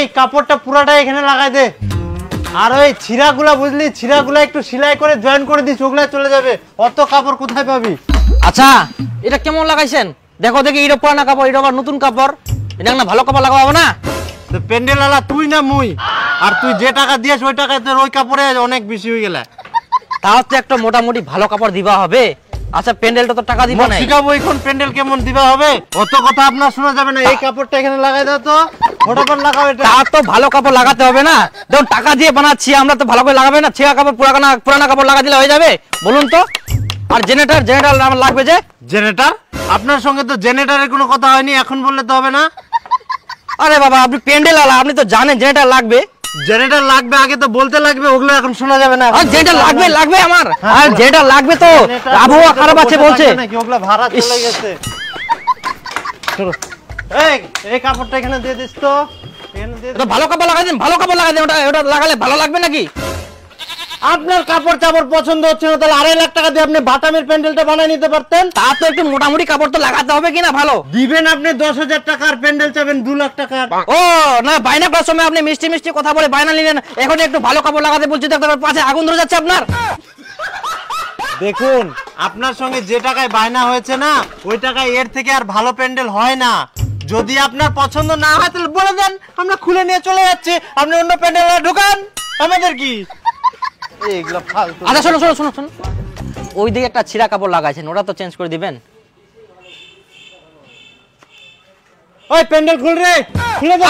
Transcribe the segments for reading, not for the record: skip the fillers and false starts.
এই কাপড়টা পুরাটা এখানে লাগাই দে। আর ওই ছিঁড়াগুলা বুঝলি, ছিঁড়াগুলা একটু সেলাই করে জয়েন করে দিস, ওগুলা চলে যাবে। অত কাপড় কোথায় পাবি? আচ্ছা এটা কেমন লাগাইছেন? দেখো দেখি, এটা পুরানা কাপড়, এটা আবার নতুন কাপড়, এটা না ভালো কাপড় লাগাবো না? প্যান্ডেল আলা তুই না মুই? আর তুই যে টাকা দিয়েছ ওই টাকায় তোর ওই কাপড়ে অনেক বেশি হয়ে গেলে। তাও তো একটা মোটামুটি ভালো কাপড় দিবা হবে। আচ্ছা প্যান্ডেলটা তো টাকা দিবা না, শিখাবো এখন প্যান্ডেল কেমন দিবা হবে। অত কথা আপনার শোনা যাবে না। এই কাপড়টা এখানে লাগাই দাও তো, ফটাফট লাগাও। এটা তা তো ভালো কাপড় লাগাতে হবে না? দেখুন টাকা দিয়ে বানাচ্ছি আমরা, তো ভালো করে লাগাবে না? ছেঁড়া কাপড় পুরানা কাপড় লাগা দিলে হয়ে যাবে বলুন তো? আর জেনারেটর আমার লাগবে যে। জেনারেটর? আপনার সঙ্গে তো জেনারেটরের কোনো কথা হয়নি, এখন বললে তো হবে না। আরে বাবা আপনি প্যান্ডেল আলা, আপনি তো জানেন জেনারেটর লাগবে। জেনারেটর লাগবে আগে তো বলতে লাগবে, ওগুলো এখন শোনা যাবে না। আর জেনারেটর লাগবে আমার, আর জেনারেটর লাগবে তো, আবহাওয়া খারাপ আছে বলছে নাকি, ওগুলো ভাড়া চলে গেছে। এই কাপড়টা এখানে দিয়ে দিস তো, এখানে দিয়ে তো ভালো কাপড় লাগাই দেন, ভালো কাপড় লাগাই দেন। ওটা লাগালে ভালো লাগবে নাকি? আপনার কাপড় চাপড় পছন্দ হচ্ছে না, তাহলে 2.5 লাখ টাকা দিয়ে আপনি বাটামের প্যান্ডেলটা বানিয়ে নিতে পারতেন। তা তো একটু মোটামুটি কাপড় তো লাগাতে হবে কিনা? ভালো দিবেন আপনি 10,000 টাকার প্যান্ডেল চাবেন 2 লাখ টাকার। ও না, বায়না করার সময় আপনি মিষ্টি মিষ্টি কথা বলে বায়না নিলেন, এখন একটু ভালো কাপড় লাগাতে বলছি, তো পাশে আগুন ধরে যাচ্ছে আপনার। দেখুন আপনার সঙ্গে যে টাকায় বায়না হয়েছে না, ওই টাকায় এর থেকে আর ভালো প্যান্ডেল হয় না। যদি আপনার পছন্দ না হয় তাহলে বলে দেন, আমরা খুলে নিয়ে চলে যাচ্ছি, আপনি অন্য প্যান্ডেলে ঢোকান, আমাদের কি এইগুলা ফালতু। আচ্ছা শোনো, ওই দিকে একটা ছিঁড়া কাপড় লাগাইছেন, ওটা তো চেঞ্জ করে দিবেন। ওই প্যান্ডেল খুল রে, খুলে দে।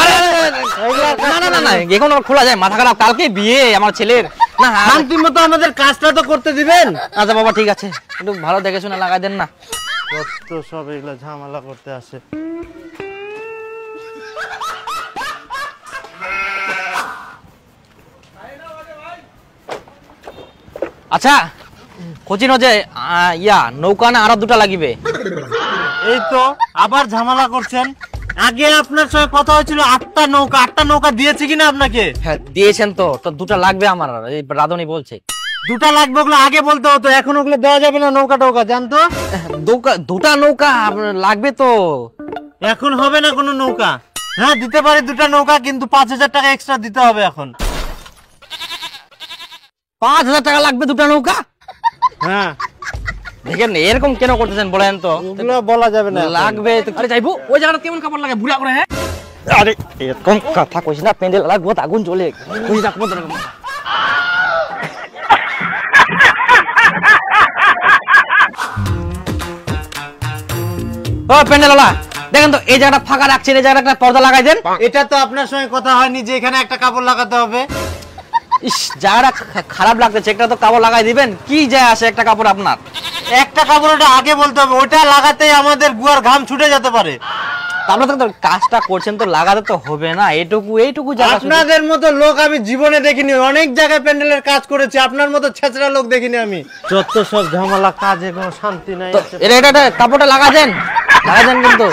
না এখন খোলা যায়? মাথা খারাপ, কালকে বিয়ে আমার ছেলের। না শান্তি মতো আমাদের কাজটা তো করতে দিবেন। আচ্ছা বাবা ঠিক আছে, একটু ভালো দেখে শুনে লাগাই দেন না। কত সব এগুলা ঝামেলা করতে আসে। আচ্ছা কোচিনো যে নৌকা না আরো দুটা লাগিবে? এই তো আবার ঝামেলা করছেন। আগে আপনার সঙ্গে কথা হয়েছিল 8টা নৌকা দিয়েছে কিনা আপনাকে? হ্যাঁ দিয়েছেন তো, দুটা লাগবে আমার, এই রাধুনি বলছে। দুটা লাগবে, ওগুলো আগে বলতে হতো, এখন ওগুলো দেওয়া যাবে না। নৌকা জানতো? দুটা নৌকা লাগবে তো। এখন হবে না কোনো নৌকা। হ্যাঁ দিতে পারি দুটা নৌকা, কিন্তু 5,000 টাকা এক্সট্রা দিতে হবে এখন। 5,000 টাকা লাগবে দুটা নৌকা? হ্যাঁ দেখেন এরকম কেন করতেছেন বলেন তো? ওগুলো বলা যাবে না। লাগবে তো। আরে যাইবো ওই জায়গাটা কেমন কাপড় লাগে ভুলা করে? হ্যাঁ আরে এরকম কথা কইছ না, প্যান্ডেল লাগবো, আগুন জ্বলে কই রাখবো তো। ও প্যান্ডেলওয়ালা দেখেন তো, এই জায়গাটা ফাঁকা রাখছেন, এই জায়গাটা একটা পর্দা লাগাই দেন। এটা তো আপনার সঙ্গে কথা হয়নি যে এখানে একটা কাপড় লাগাতে হবে। ইস জায়গাটা খারাপ লাগতেছে, একটা তো কাপড় লাগাই দিবেন। কি যায় আসে একটা কাপড় আপনার? একটা কাপড় ওটা আগে বলতে হবে, ওটা লাগাতেই আমাদের গুয়ার ঘাম ছুটে যেতে পারে। আপনারা তো কাজটা করছেন, তো লাগাতে তো হবে না? এইটুকু জায়গা আপনাদের মতো লোক আমি জীবনে দেখিনি, অনেক জায়গায় প্যান্ডেলের কাজ করেছি, আপনার মতো ছেঁচড়া লোক দেখিনি আমি। যত সব ঝামেলা, কাজে কোনো শান্তি নাই। এটা কাপড়টা লাগাই দেন কিন্তু।